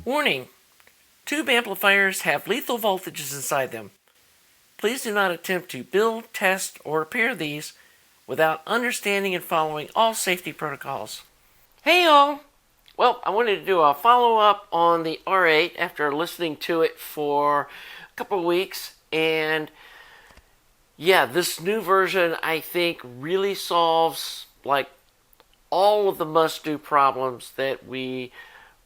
Warning: tube amplifiers have lethal voltages inside them. Please do not attempt to build, test, or repair these without understanding and following all safety protocols. Hey y'all! Well, I wanted to do a follow-up on the R8 after listening to it for a couple of weeks, and yeah, this new version I think really solves like all of the must-do problems that we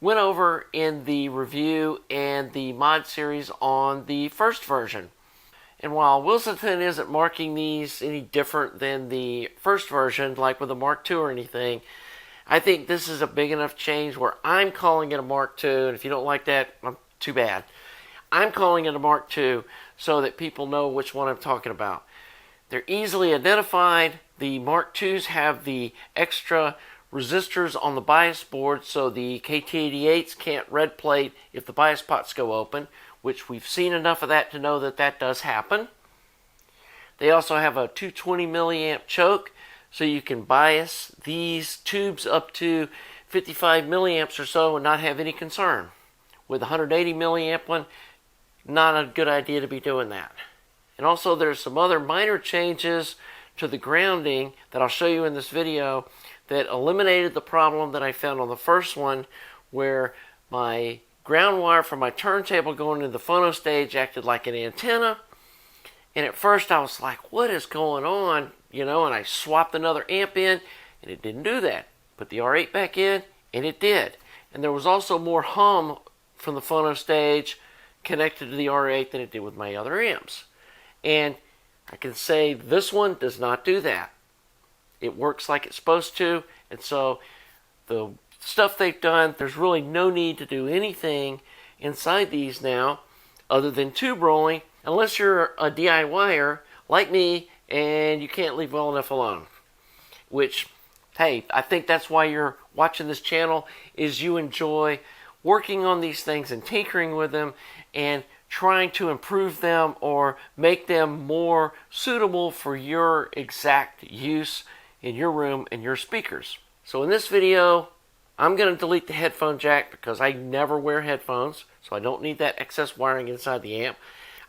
went over in the review and the mod series on the first version. And while Wilsenton isn't marking these any different than the first version, like with a Mark II or anything, I think this is a big enough change where I'm calling it a Mark II, and if you don't like that, too bad. I'm calling it a Mark II so that people know which one I'm talking about. They're easily identified. The Mark IIs have the extra resistors on the bias board so the KT88s can't red plate if the bias pots go open, which we've seen enough of that to know that that does happen. They also have a 220 milliamp choke, so you can bias these tubes up to 55 milliamps or so and not have any concern. With a 180 milliamp one, not a good idea to be doing that. And also there's some other minor changes to the grounding that I'll show you in this video that eliminated the problem that I found on the first one, where my ground wire from my turntable going into the phono stage acted like an antenna. And at first I was like, what is going on? You know, and I swapped another amp in and it didn't do that. Put the R8 back in and it did. And there was also more hum from the phono stage connected to the R8 than it did with my other amps. And I can say this one does not do that. It works like it's supposed to, and so the stuff they've done, there's really no need to do anything inside these now other than tube rolling, unless you're a DIYer like me and you can't leave well enough alone. Which, hey, I think that's why you're watching this channel, is you enjoy working on these things and tinkering with them and trying to improve them or make them more suitable for your exact use in your room and your speakers. So in this video, I'm going to delete the headphone jack because I never wear headphones, so I don't need that excess wiring inside the amp.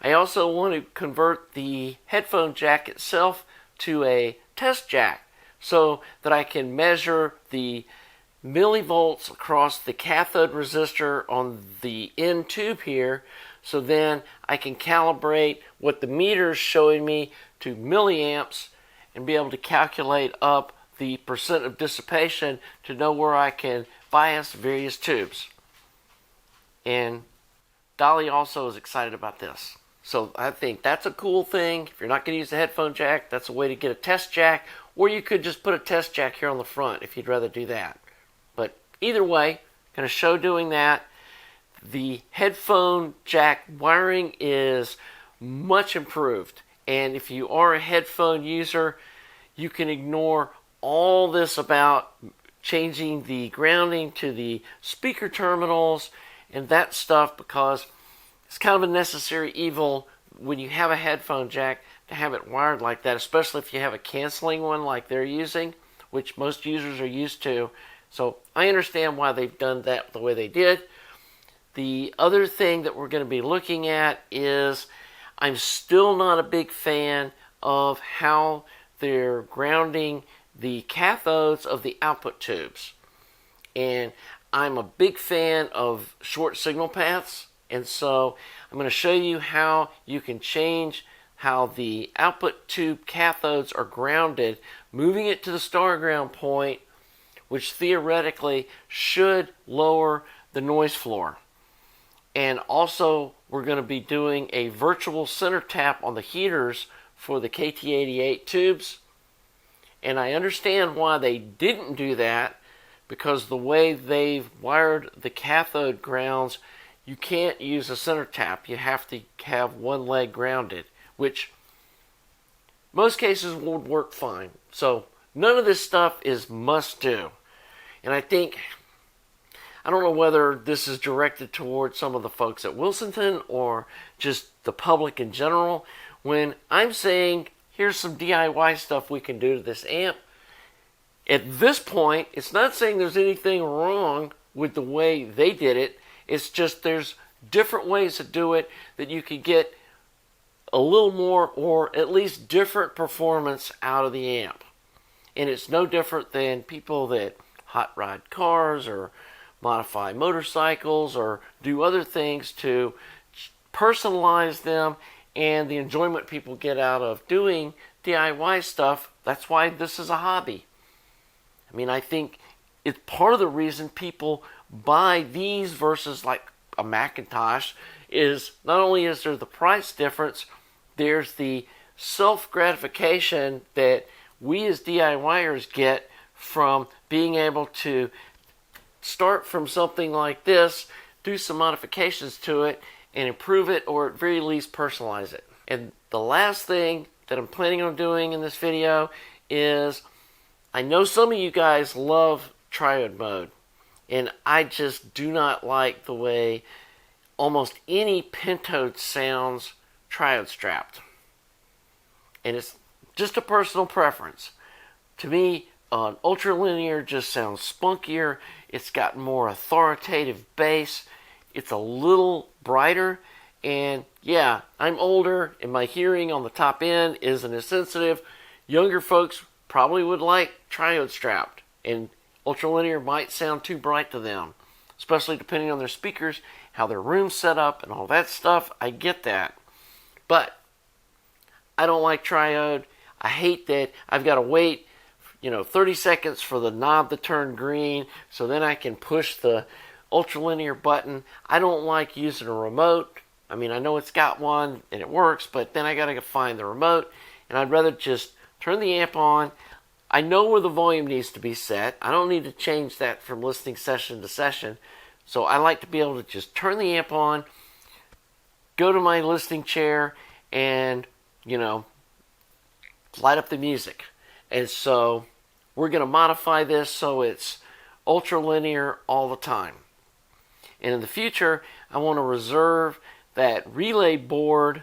I also want to convert the headphone jack itself to a test jack so that I can measure the millivolts across the cathode resistor on the end tube here, so then I can calibrate what the meter's showing me to milliamps and be able to calculate up the percent of dissipation to know where I can bias various tubes. And Dolly also is excited about this. So I think that's a cool thing. If you're not going to use the headphone jack, that's a way to get a test jack, or you could just put a test jack here on the front if you'd rather do that. But either way, going to show doing that. The headphone jack wiring is much improved, and if you are a headphone user, you can ignore all this about changing the grounding to the speaker terminals and that stuff, because it's kind of a necessary evil when you have a headphone jack to have it wired like that, especially if you have a canceling one like they're using, which most users are used to. So I understand why they've done that the way they did. The other thing that we're going to be looking at is I'm still not a big fan of how they're grounding the cathodes of the output tubes. And I'm a big fan of short signal paths, and so I'm going to show you how you can change how the output tube cathodes are grounded, moving it to the star ground point, which theoretically should lower the noise floor. And also, we're going to be doing a virtual center tap on the heaters for the KT88 tubes. And I understand why they didn't do that, because the way they've wired the cathode grounds, you can't use a center tap. You have to have one leg grounded, which most cases would work fine. So none of this stuff is must do. And I think, I don't know whether this is directed towards some of the folks at Wilsenton or just the public in general. When I'm saying, here's some DIY stuff we can do to this amp, at this point, it's not saying there's anything wrong with the way they did it. It's just there's different ways to do it that you can get a little more or at least different performance out of the amp. And it's no different than people that hot ride cars or modify motorcycles or do other things to personalize them, and the enjoyment people get out of doing DIY stuff. That's why this is a hobby. I mean, I think it's part of the reason people buy these versus like a MkII is not only is there the price difference, there's the self-gratification that we as DIYers get from being able to start from something like this, do some modifications to it, and improve it, or at very least personalize it. And the last thing that I'm planning on doing in this video is, I know some of you guys love triode mode, and I just do not like the way almost any pentode sounds triode strapped. And it's just a personal preference. To me, an ultralinear just sounds spunkier. It's got more authoritative bass. It's a little brighter. And yeah, I'm older and my hearing on the top end isn't as sensitive. Younger folks probably would like triode strapped, and ultralinear might sound too bright to them, especially depending on their speakers, how their room's set up, and all that stuff. I get that. But I don't like triode. I hate that I've got to wait 30 seconds for the knob to turn green so then I can push the ultralinear button. I don't like using a remote. I mean, I know it's got one and it works, but then I got to find the remote, and I'd rather just turn the amp on. I know where the volume needs to be set. I don't need to change that from listening session to session. So I like to be able to just turn the amp on, go to my listening chair, and, light up the music. And so we're going to modify this so it's ultralinear all the time. And in the future, I want to reserve that relay board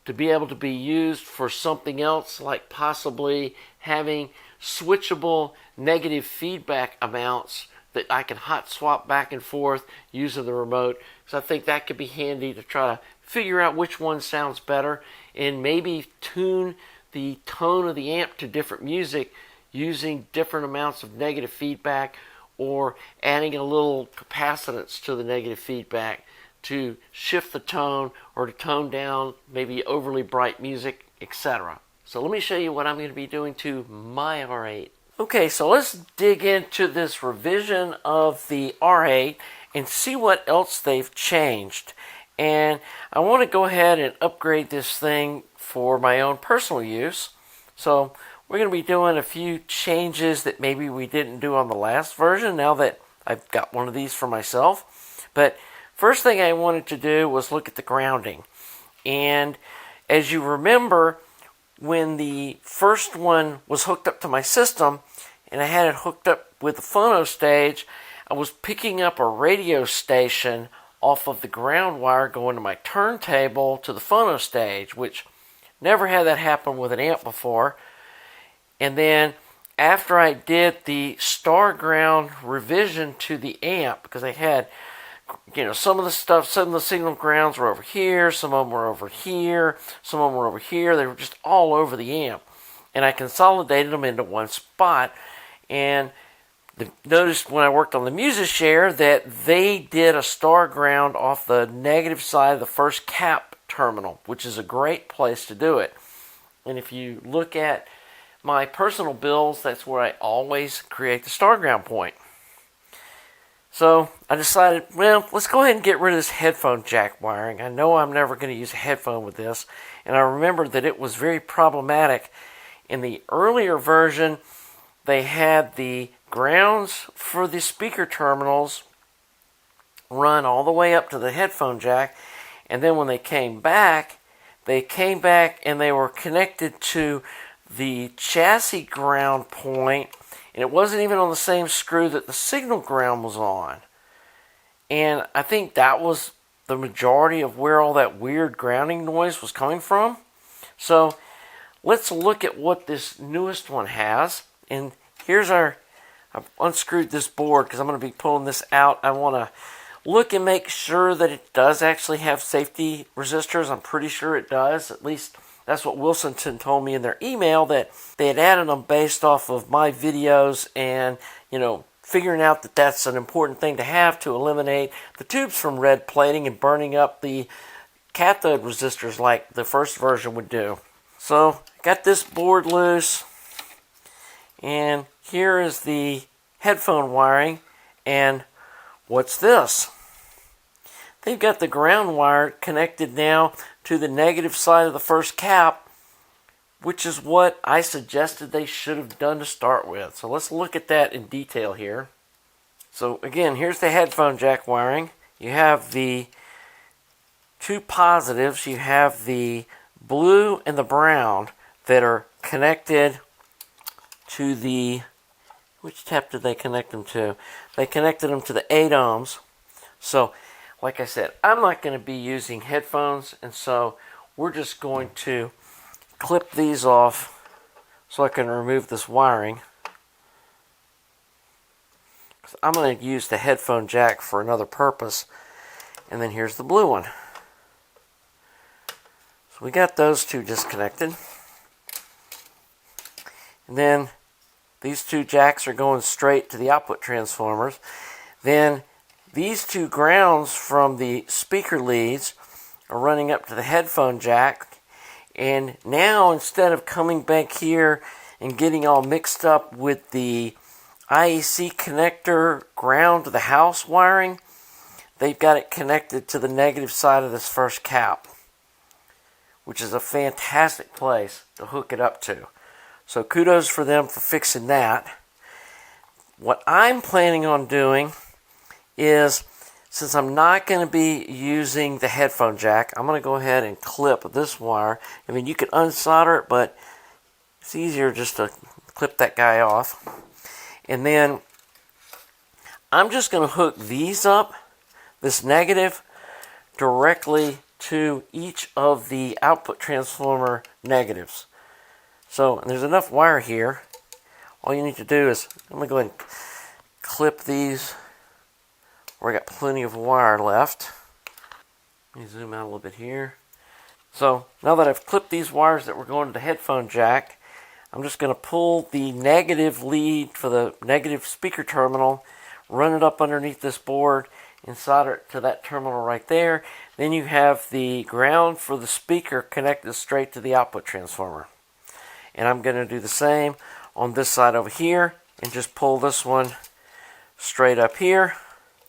to be able to be used for something else, like possibly having switchable negative feedback amounts that I can hot swap back and forth using the remote. So I think that could be handy to try to figure out which one sounds better and maybe tune the tone of the amp to different music using different amounts of negative feedback, or adding a little capacitance to the negative feedback to shift the tone or to tone down maybe overly bright music, etc. So let me show you what I'm going to be doing to my R8. Okay, so let's dig into this revision of the R8 and see what else they've changed. And I want to go ahead and upgrade this thing for my own personal use. So we're going to be doing a few changes that maybe we didn't do on the last version now that I've got one of these for myself. But first thing I wanted to do was look at the grounding. And as you remember, when the first one was hooked up to my system and I had it hooked up with the phono stage, I was picking up a radio station off of the ground wire going to my turntable to the phono stage, which never had that happen with an amp before. And then after I did the star ground revision to the amp, because I had, some of the signal grounds were over here, some of them were over here, some of them were over here. They were just all over the amp. And I consolidated them into one spot. And noticed when I worked on the MusicShare that they did a star ground off the negative side of the first cap terminal, which is a great place to do it. And if you look at my personal builds, that's where I always create the star ground point. So I decided, well, let's go ahead and get rid of this headphone jack wiring. I know I'm never going to use a headphone with this. And I remembered that it was very problematic. In the earlier version, they had the grounds for the speaker terminals run all the way up to the headphone jack. And then when they came back and they were connected to the chassis ground point, and it wasn't even on the same screw that the signal ground was on. And I think that was the majority of where all that weird grounding noise was coming from. So let's look at what this newest one has. And here's I've unscrewed this board because I'm going to be pulling this out. I want to look and make sure that it does actually have safety resistors. I'm pretty sure it does. At least that's what Willsenton told me in their email, that they had added them based off of my videos and, figuring out that that's an important thing to have to eliminate the tubes from red plating and burning up the cathode resistors like the first version would do. So, got this board loose, and here is the headphone wiring, and what's this? They've got the ground wire connected now to the negative side of the first cap, which is what I suggested they should have done to start with. So let's look at that in detail here. So again, here's the headphone jack wiring. You have the two positives. You have the blue and the brown that are connected to the, which tap did they connect them to? They connected them to the 8 ohms. So, like I said, I'm not going to be using headphones, and so we're just going to clip these off so I can remove this wiring. I'm going to use the headphone jack for another purpose. And then here's the blue one. So we got those two disconnected. And then these two jacks are going straight to the output transformers. Then these two grounds from the speaker leads are running up to the headphone jack. And now, instead of coming back here and getting all mixed up with the IEC connector ground to the house wiring, they've got it connected to the negative side of this first cap, which is a fantastic place to hook it up to. So kudos for them for fixing that. What I'm planning on doing is, since I'm not going to be using the headphone jack, I'm going to go ahead and clip this wire. I mean, you could unsolder it, but it's easier just to clip that guy off. And then I'm just going to hook these up, this negative, directly to each of the output transformer negatives. So, and there's enough wire here. All you need to do is, I'm going to go ahead and clip these where I got plenty of wire left. Let me zoom out a little bit here. So, now that I've clipped these wires that were going to the headphone jack, I'm just going to pull the negative lead for the negative speaker terminal, run it up underneath this board, and solder it to that terminal right there. Then you have the ground for the speaker connected straight to the output transformer. And I'm going to do the same on this side over here, and just pull this one straight up here.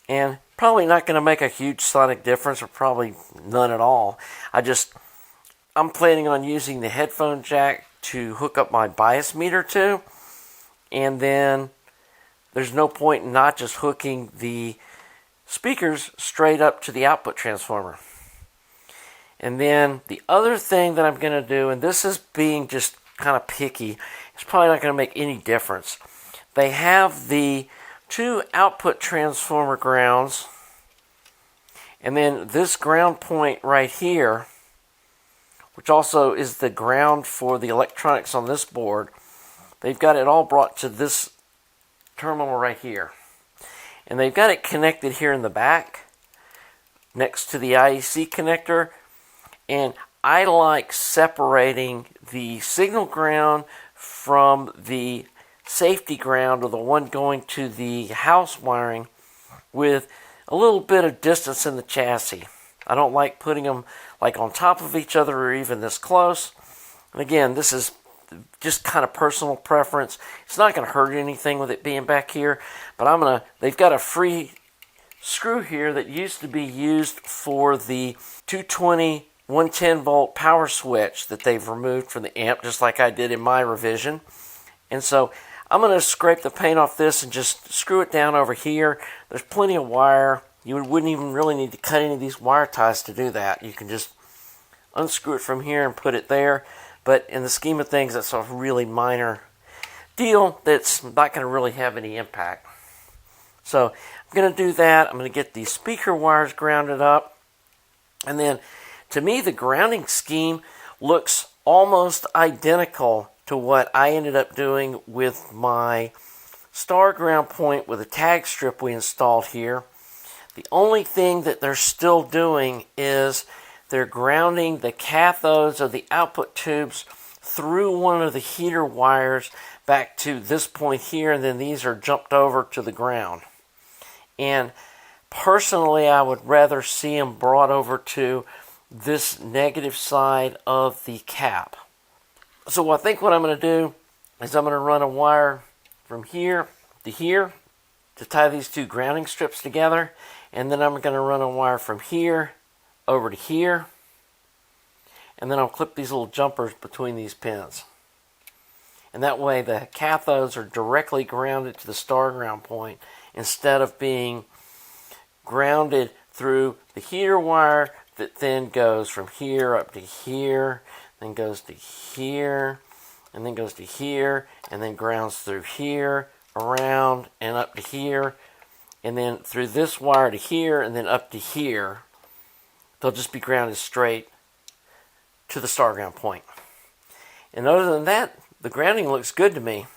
And probably not going to make a huge sonic difference, or probably none at all. I'm planning on using the headphone jack to hook up my bias meter to, and then there's no point in not just hooking the speakers straight up to the output transformer. And then the other thing that I'm going to do, and this is being just kind of picky, it's probably not going to make any difference. They have the two output transformer grounds, and then this ground point right here, which also is the ground for the electronics on this board. They've got it all brought to this terminal right here. And they've got it connected here in the back, next to the IEC connector. And I like separating the signal ground from the safety ground, or the one going to the house wiring, with a little bit of distance in the chassis. I don't like putting them like on top of each other or even this close. And again, this is just kind of personal preference. It's not going to hurt anything with it being back here, but they've got a free screw here that used to be used for the 220 110 volt power switch that they've removed from the amp, just like I did in my revision. And so I'm going to scrape the paint off this and just screw it down over here. There's plenty of wire. You wouldn't even really need to cut any of these wire ties to do that. You can just unscrew it from here and put it there. But in the scheme of things, that's a really minor deal that's not going to really have any impact. So I'm going to do that. I'm going to get these speaker wires grounded up. And then, to me, the grounding scheme looks almost identical to what I ended up doing with my star ground point with a tag strip we installed here. The only thing that they're still doing is they're grounding the cathodes of the output tubes through one of the heater wires back to this point here, and then these are jumped over to the ground. And personally, I would rather see them brought over to this negative side of the cap. So I think what I'm going to do is I'm going to run a wire from here to tie these two grounding strips together, and then I'm going to run a wire from here over to here, and then I'll clip these little jumpers between these pins. And that way the cathodes are directly grounded to the star ground point instead of being grounded through the heater wire that then goes from here up to here, then goes to here, and then goes to here, and then grounds through here, around, and up to here, and then through this wire to here, and then up to here. They'll just be grounded straight to the star ground point. And other than that, the grounding looks good to me.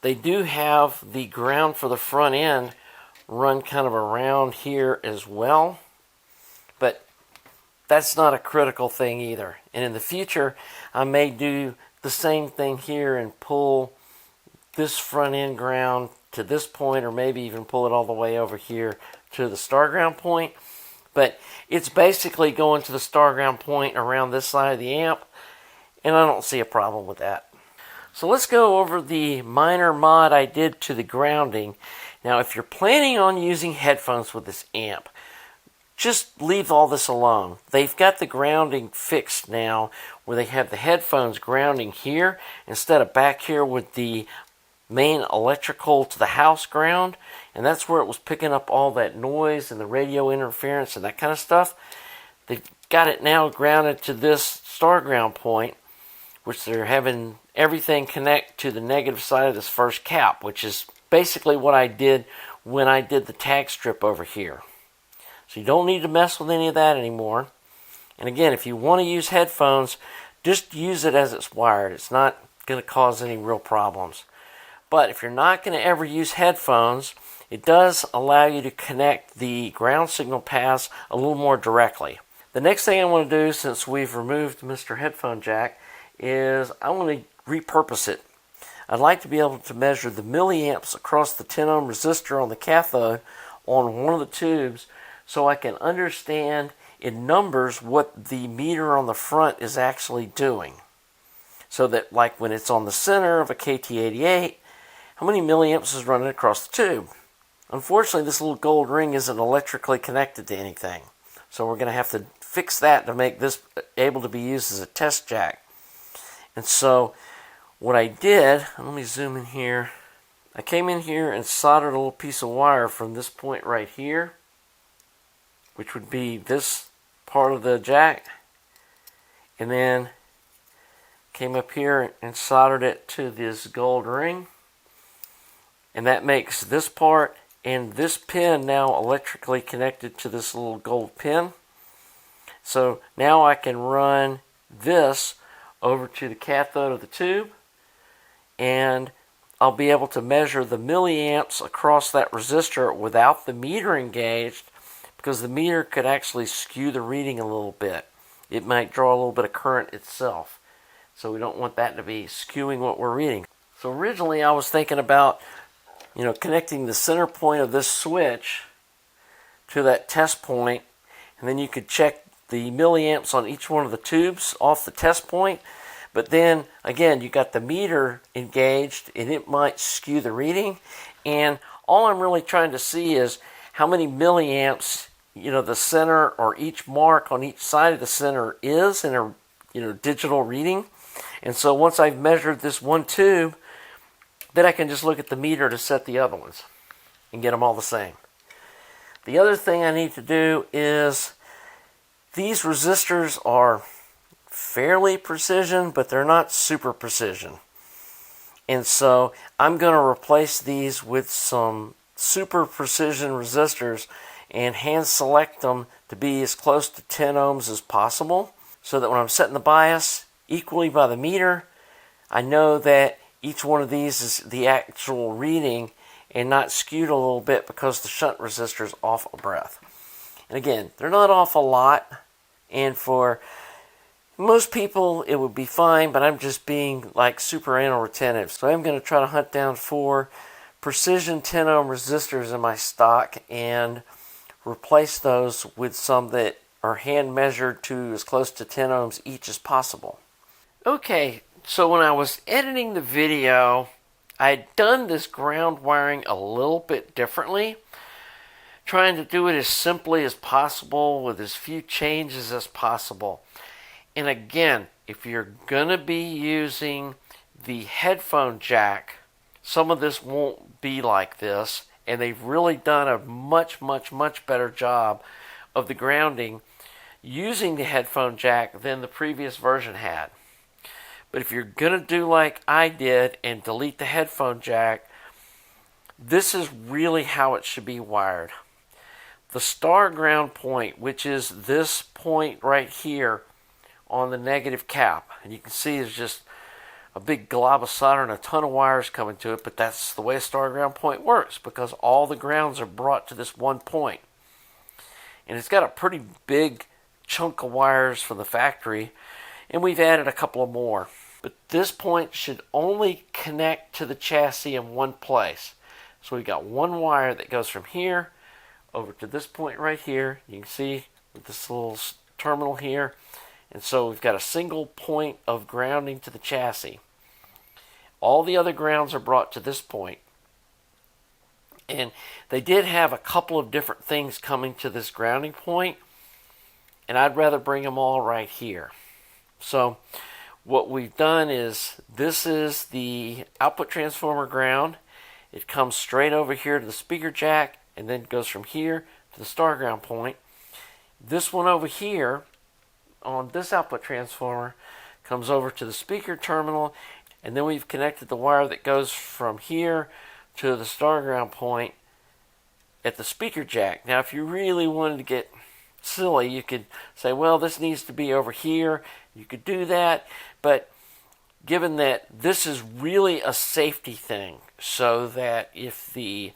They do have the ground for the front end run kind of around here as well, but that's not a critical thing either. And in the future, I may do the same thing here and pull this front end ground to this point, or maybe even pull it all the way over here to the star ground point. But it's basically going to the star ground point around this side of the amp, and I don't see a problem with that. So let's go over the minor mod I did to the grounding. Now, if you're planning on using headphones with this amp, just leave all this alone. They've got the grounding fixed now where they have the headphones grounding here instead of back here with the main electrical to the house ground, and that's where it was picking up all that noise and the radio interference and that kind of stuff. They've got it now grounded to this star ground point, which they're having everything connect to the negative side of this first cap, which is basically what I did when I did the tag strip over here. So you don't need to mess with any of that anymore. And again, if you want to use headphones, just use it as it's wired. It's not going to cause any real problems. But if you're not going to ever use headphones, it does allow you to connect the ground signal paths a little more directly. The next thing I want to do, since we've removed Mr. Headphone Jack, is I want to repurpose it. I'd like to be able to measure the milliamps across the 10 ohm resistor on the cathode on one of the tubes so I can understand in numbers what the meter on the front is actually doing. So that, like when it's on the center of a KT88, how many milliamps is running across the tube? Unfortunately, this little gold ring isn't electrically connected to anything. So we're going to have to fix that to make this able to be used as a test jack. And so what I did, let me zoom in here. I came in here and soldered a little piece of wire from this point right here, which would be this part of the jack, and then came up here and soldered it to this gold ring, and that makes this part and this pin now electrically connected to this little gold pin. So now I can run this over to the cathode of the tube, and I'll be able to measure the milliamps across that resistor without the meter engaged, because the meter could actually skew the reading a little bit. It might draw a little bit of current itself, so we don't want that to be skewing what we're reading. So originally I was thinking about, connecting the center point of this switch to that test point, and then you could check the milliamps on each one of the tubes off the test point. But then again, you got the meter engaged and it might skew the reading, and all I'm really trying to see is how many milliamps the center or each mark on each side of the center is in a digital reading. And so once I've measured this one tube, then I can just look at the meter to set the other ones and get them all the same. The other thing I need to do is, these resistors are fairly precision, but they're not super precision. And so I'm going to replace these with some super precision resistors and hand select them to be as close to 10 ohms as possible, so that when I'm setting the bias equally by the meter, I know that each one of these is the actual reading and not skewed a little bit because the shunt resistor is off a breath. And again, they're not off a lot, and for most people it would be fine, but I'm just being like super anal retentive. So I'm going to try to hunt down 4 precision 10 ohm resistors in my stock and replace those with some that are hand measured to as close to 10 ohms each as possible. Okay, so when I was editing the video, I'd done this ground wiring a little bit differently, trying to do it as simply as possible with as few changes as possible. And again, if you're going to be using the headphone jack, some of this won't be like this, and they've really done a much better job of the grounding using the headphone jack than the previous version had. But if you're going to do like I did and delete the headphone jack, this is really how it should be wired. The star ground point, which is this point right here on the negative cap, and you can see there's just a big glob of solder and a ton of wires coming to it, but that's the way a star ground point works because all the grounds are brought to this one point. And it's got a pretty big chunk of wires from the factory, and we've added a couple of more. But this point should only connect to the chassis in one place. So we've got one wire that goes from here over to this point right here. You can see with this little terminal here. And so we've got a single point of grounding to the chassis. All the other grounds are brought to this point. And they did have a couple of different things coming to this grounding point, and I'd rather bring them all right here. So what we've done is, this is the output transformer ground. It comes straight over here to the speaker jack and then goes from here to the star ground point. This one over here on this output transformer comes over to the speaker terminal, and then we've connected the wire that goes from here to the star ground point at the speaker jack. Now if you really wanted to get silly, you could say, well, this needs to be over here. You could do that, but given that this is really a safety thing, so that if the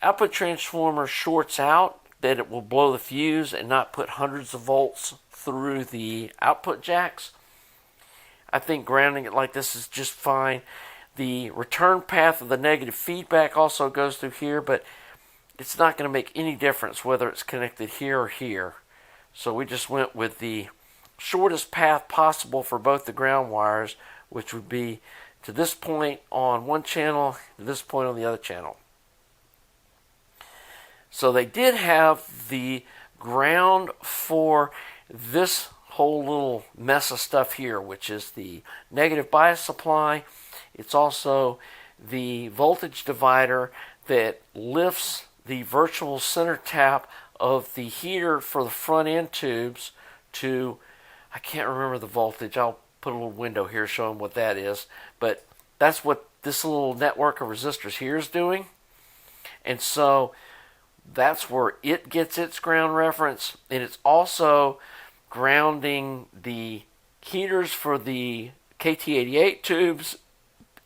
output transformer shorts out, that it will blow the fuse and not put hundreds of volts through the output jacks, I think grounding it like this is just fine. The return path of the negative feedback also goes through here, but it's not going to make any difference whether it's connected here or here. So we just went with the shortest path possible for both the ground wires, which would be to this point on one channel, to this point on the other channel. So they did have the ground for this whole little mess of stuff here, which is the negative bias supply. It's also the voltage divider that lifts the virtual center tap of the heater for the front end tubes to, I can't remember the voltage. I'll put a little window here showing what that is. But that's what this little network of resistors here is doing. And so that's where it gets its ground reference. And it's also grounding the heaters for the KT88 tubes.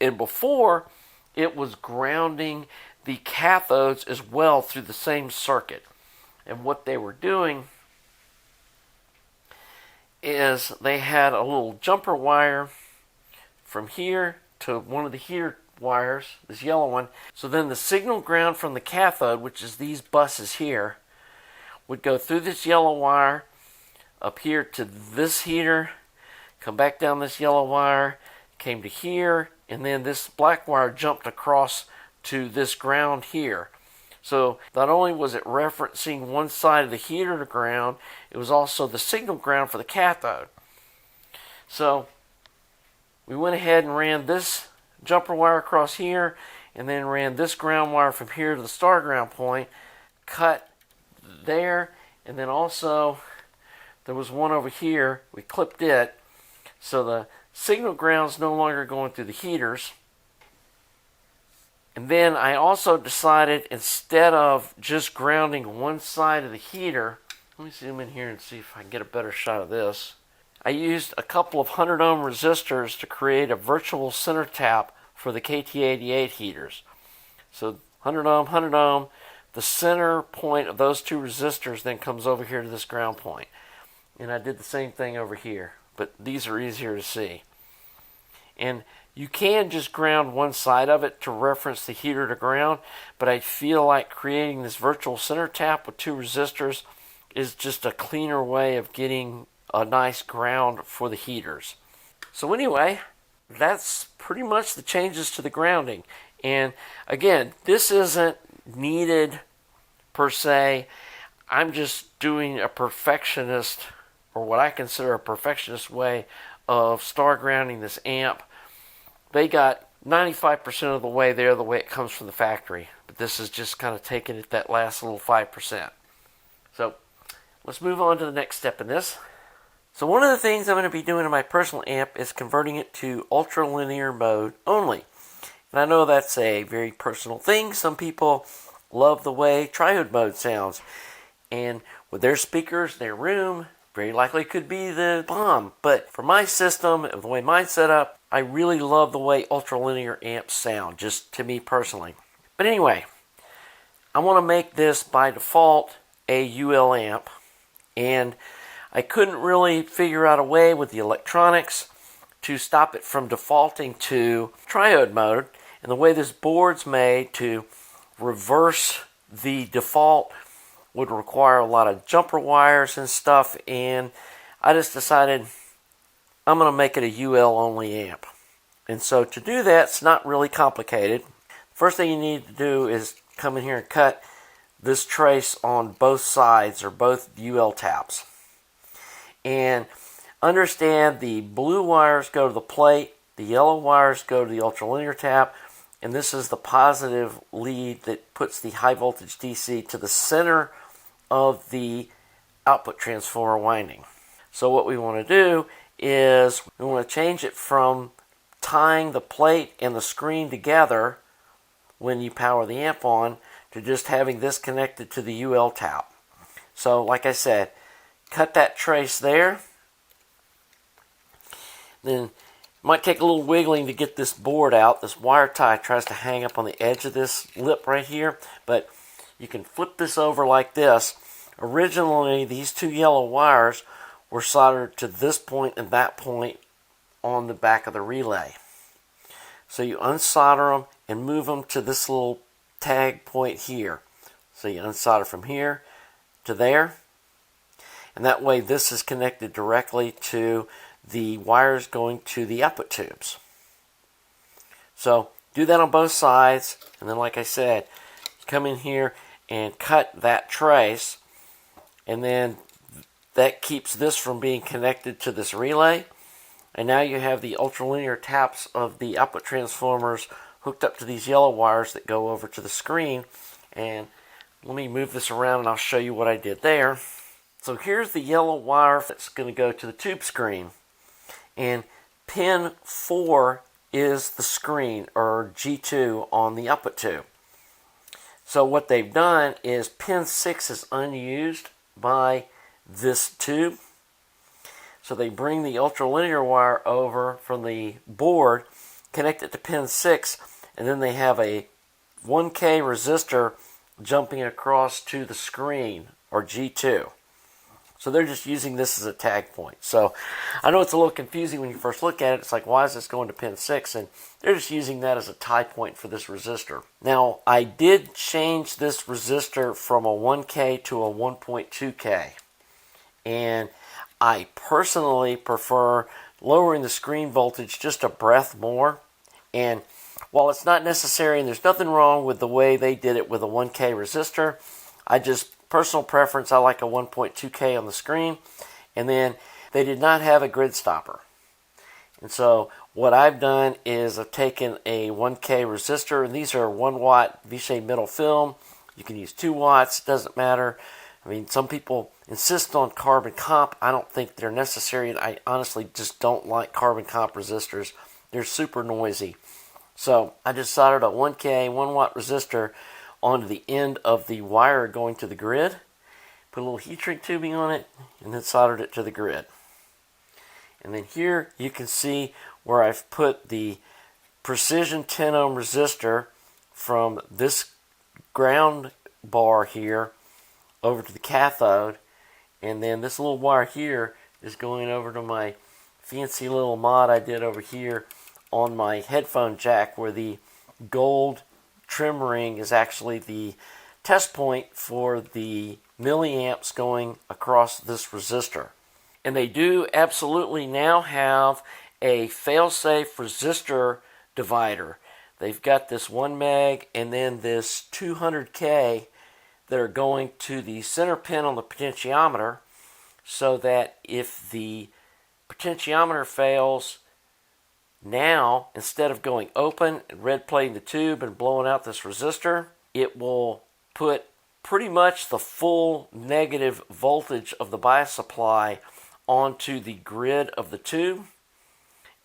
And before, it was grounding the cathodes as well through the same circuit. And what they were doing is they had a little jumper wire from here to one of the heater wires, this yellow one. So then the signal ground from the cathode, which is these buses here, would go through this yellow wire up here to this heater, come back down this yellow wire, came to here, and then this black wire jumped across to this ground here. So not only was it referencing one side of the heater to ground, it was also the signal ground for the cathode. So we went ahead and ran this jumper wire across here, and then ran this ground wire from here to the star ground point, cut there, and then also there was one over here. We clipped it, so the signal ground's no longer going through the heaters. And then I also decided, instead of just grounding one side of the heater, let me zoom in here and see if I can get a better shot of this. I used a couple of 100 ohm resistors to create a virtual center tap for the KT88 heaters. So 100 ohm, the center point of those two resistors then comes over here to this ground point. And I did the same thing over here, but these are easier to see. And you can just ground one side of it to reference the heater to ground, but I feel like creating this virtual center tap with two resistors is just a cleaner way of getting a nice ground for the heaters. So anyway, that's pretty much the changes to the grounding. And again, this isn't needed per se. I'm just doing a perfectionist, or what I consider a perfectionist way of star grounding this amp. They got 95% of the way there the way it comes from the factory, but this is just kind of taking it that last little 5%. So let's move on to the next step in this. So one of the things I'm going to be doing in my personal amp is converting it to ultralinear mode only. And I know that's a very personal thing. Some people love the way triode mode sounds. And with their speakers, their room, very likely could be the bomb. But for my system, the way mine's set up, I really love the way ultralinear amps sound, just to me personally. But anyway, I want to make this by default a UL amp. And I couldn't really figure out a way with the electronics to stop it from defaulting to triode mode. And the way this board's made to reverse the default would require a lot of jumper wires and stuff. And I just decided I'm going to make it a UL only amp. And so to do that, it's not really complicated. First thing you need to do is come in here and cut this trace on both sides, or both UL taps. And understand the blue wires go to the plate, the yellow wires go to the ultralinear tap, and this is the positive lead that puts the high voltage DC to the center of the output transformer winding. So what we want to do is we want to change it from tying the plate and the screen together when you power the amp on to just having this connected to the UL tap. So like I said, cut that trace there. Then it might take a little wiggling to get this board out. This wire tie tries to hang up on the edge of this lip right here, but you can flip this over like this. Originally, these two yellow wires were soldered to this point and that point on the back of the relay. So you unsolder them and move them to this little tag point here. So you unsolder from here to there. And that way this is connected directly to the wires going to the output tubes. So do that on both sides. And then like I said, come in here and cut that trace. And then that keeps this from being connected to this relay. And now you have the ultralinear taps of the output transformers hooked up to these yellow wires that go over to the screen. And let me move this around and I'll show you what I did there. So here's the yellow wire that's going to go to the tube screen. And pin 4 is the screen, or G2, on the output tube. So what they've done is pin 6 is unused by this tube. So they bring the ultralinear wire over from the board, connect it to pin 6, and then they have a 1K resistor jumping across to the screen, or G2. So they're just using this as a tag point. So I know it's a little confusing when you first look at it. It's like, why is this going to pin 6? And they're just using that as a tie point for this resistor. Now, I did change this resistor from a 1K to a 1.2K. And I personally prefer lowering the screen voltage just a breath more. And while it's not necessary, and there's nothing wrong with the way they did it with a 1K resistor, personal preference, I like a 1.2K on the screen. And then they did not have a grid stopper. And so what I've done is I've taken a 1K resistor, and these are 1 watt Vichy metal film. You can use 2 watts, doesn't matter. I mean, some people insist on carbon comp. I don't think they're necessary, and I honestly just don't like carbon comp resistors. They're super noisy. So I just soldered a 1K 1 watt resistor onto the end of the wire going to the grid, put a little heat shrink tubing on it, and then soldered it to the grid. And then here you can see where I've put the precision 10 ohm resistor from this ground bar here over to the cathode, and then this little wire here is going over to my fancy little mod I did over here on my headphone jack, where the gold trim ring is actually the test point for the milliamps going across this resistor. And they do absolutely now have a fail-safe resistor divider. They've got this 1 meg and then this 200K that are going to the center pin on the potentiometer, so that if the potentiometer fails now, instead of going open and red plating the tube and blowing out this resistor, it will put pretty much the full negative voltage of the bias supply onto the grid of the tube,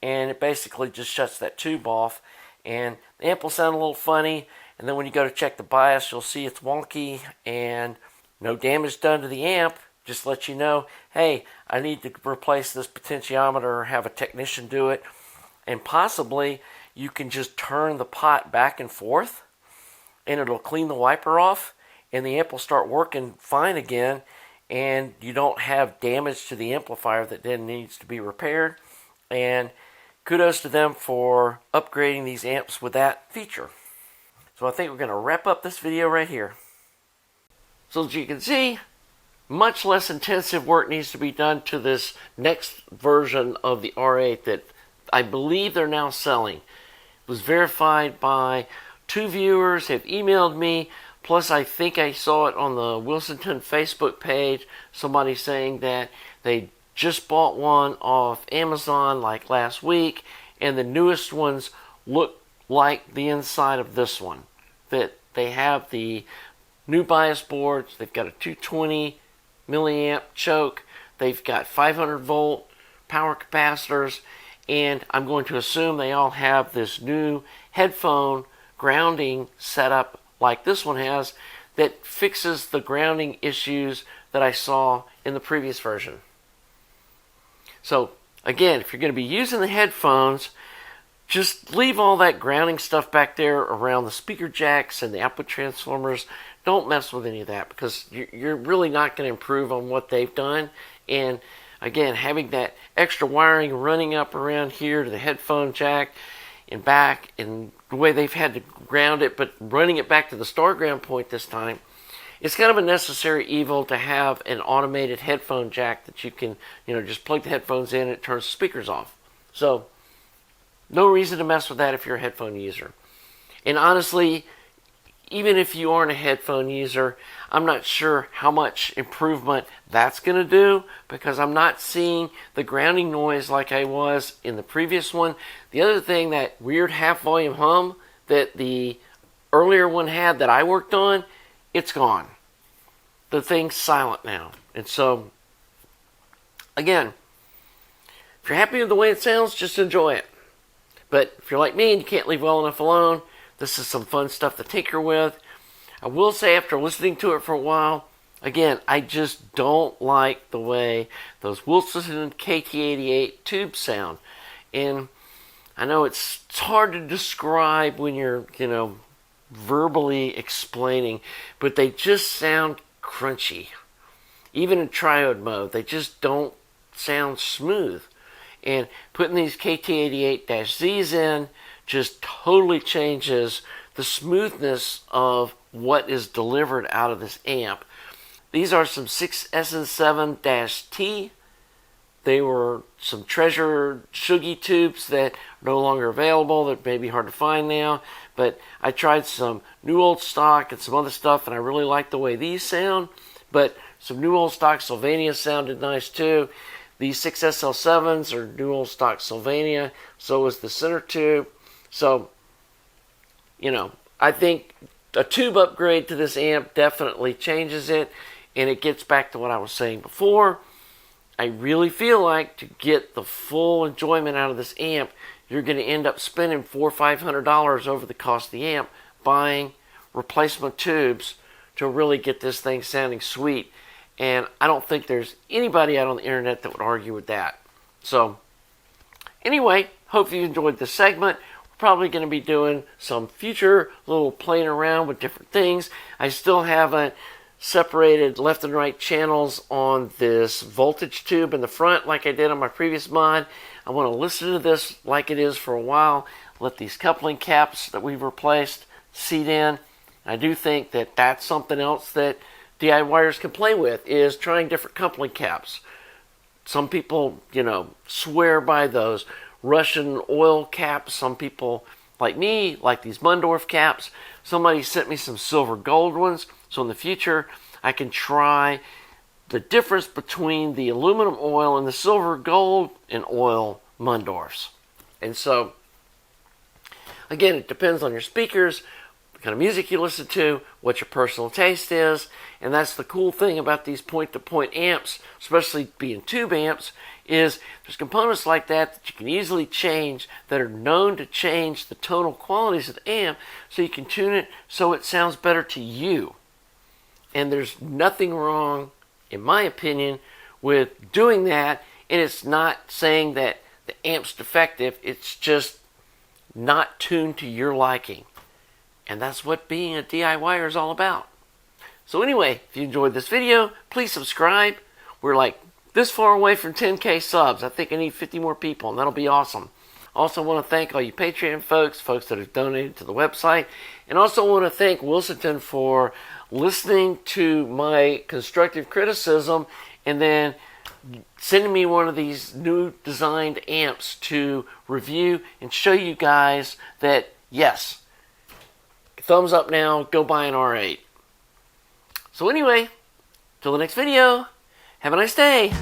and it basically just shuts that tube off, and the amp will sound a little funny, and then when you go to check the bias, you'll see it's wonky and no damage done to the amp. Just let you know, hey, I need to replace this potentiometer or have a technician do it. And possibly you can just turn the pot back and forth and it'll clean the wiper off and the amp will start working fine again, and you don't have damage to the amplifier that then needs to be repaired. And kudos to them for upgrading these amps with that feature. So I think we're going to wrap up this video right here. So as you can see, much less intensive work needs to be done to this next version of the R8 that I believe they're now selling. It was verified by 2 viewers, have emailed me, plus I think I saw it on the Wilsenton Facebook page, somebody saying that they just bought one off Amazon like last week, and the newest ones look like the inside of this one. That they have the new bias boards, they've got a 220 milliamp choke, they've got 500 volt power capacitors, and I'm going to assume they all have this new headphone grounding setup like this one has, that fixes the grounding issues that I saw in the previous version. So again, if you're going to be using the headphones, just leave all that grounding stuff back there around the speaker jacks and the output transformers. Don't mess with any of that, because you're really not going to improve on what they've done. And again, having that extra wiring running up around here to the headphone jack and back, and the way they've had to ground it, but running it back to the star ground point this time, it's kind of a necessary evil to have an automated headphone jack that you can, just plug the headphones in and it turns the speakers off. So no reason to mess with that if you're a headphone user. And honestly, even if you aren't a headphone user, I'm not sure how much improvement that's going to do, because I'm not seeing the grounding noise like I was in the previous one. The other thing, that weird half volume hum that the earlier one had that I worked on, it's gone. The thing's silent now. And so, again, if you're happy with the way it sounds, just enjoy it. But if you're like me and you can't leave well enough alone, this is some fun stuff to tinker with. I will say, after listening to it for a while, again, I just don't like the way those Willsenton KT88 tubes sound. And I know it's hard to describe when you're, verbally explaining, but they just sound crunchy. Even in triode mode, they just don't sound smooth. And putting these KT88-Zs in just totally changes the smoothness of what is delivered out of this amp. These are some 6SN7-T. They were some treasure Shuggy tubes that are no longer available, that may be hard to find now. But I tried some new old stock and some other stuff, and I really like the way these sound. But some new old stock Sylvania sounded nice too. These 6SL7s are new old stock Sylvania. So is the center tube. So, I think a tube upgrade to this amp definitely changes it. And it gets back to what I was saying before. I really feel like to get the full enjoyment out of this amp, you're going to end up spending $400 or $500 over the cost of the amp buying replacement tubes to really get this thing sounding sweet. And I don't think there's anybody out on the internet that would argue with that. So, anyway, hope you enjoyed this segment. Probably going to be doing some future little playing around with different things. I still haven't separated left and right channels on this voltage tube in the front like I did on my previous mod. I want to listen to this like it is for a while, let these coupling caps that we've replaced seat in. I do think that that's something else that DIYers can play with, is trying different coupling caps. Some people, swear by those Russian oil caps. Some people, like me, like these Mundorf caps. Somebody sent me some silver gold ones. So in the future, I can try the difference between the aluminum oil and the silver gold and oil Mundorfs. And so, again, it depends on your speakers, the kind of music you listen to, what your personal taste is. And that's the cool thing about these point-to-point amps, especially being tube amps, is there's components like that you can easily change that are known to change the tonal qualities of the amp, so you can tune it so it sounds better to you. And there's nothing wrong, in my opinion, with doing that. And it's not saying that the amp's defective. It's just not tuned to your liking. And that's what being a DIYer is all about. So anyway, if you enjoyed this video, please subscribe. We're like this far away from 10K subs. I think I need 50 more people, and that'll be awesome. Also want to thank all you Patreon folks that have donated to the website. And also want to thank Wilsenton for listening to my constructive criticism and then sending me one of these new designed amps to review and show you guys that, yes, thumbs up now, go buy an R8. So anyway, till the next video, have a nice day.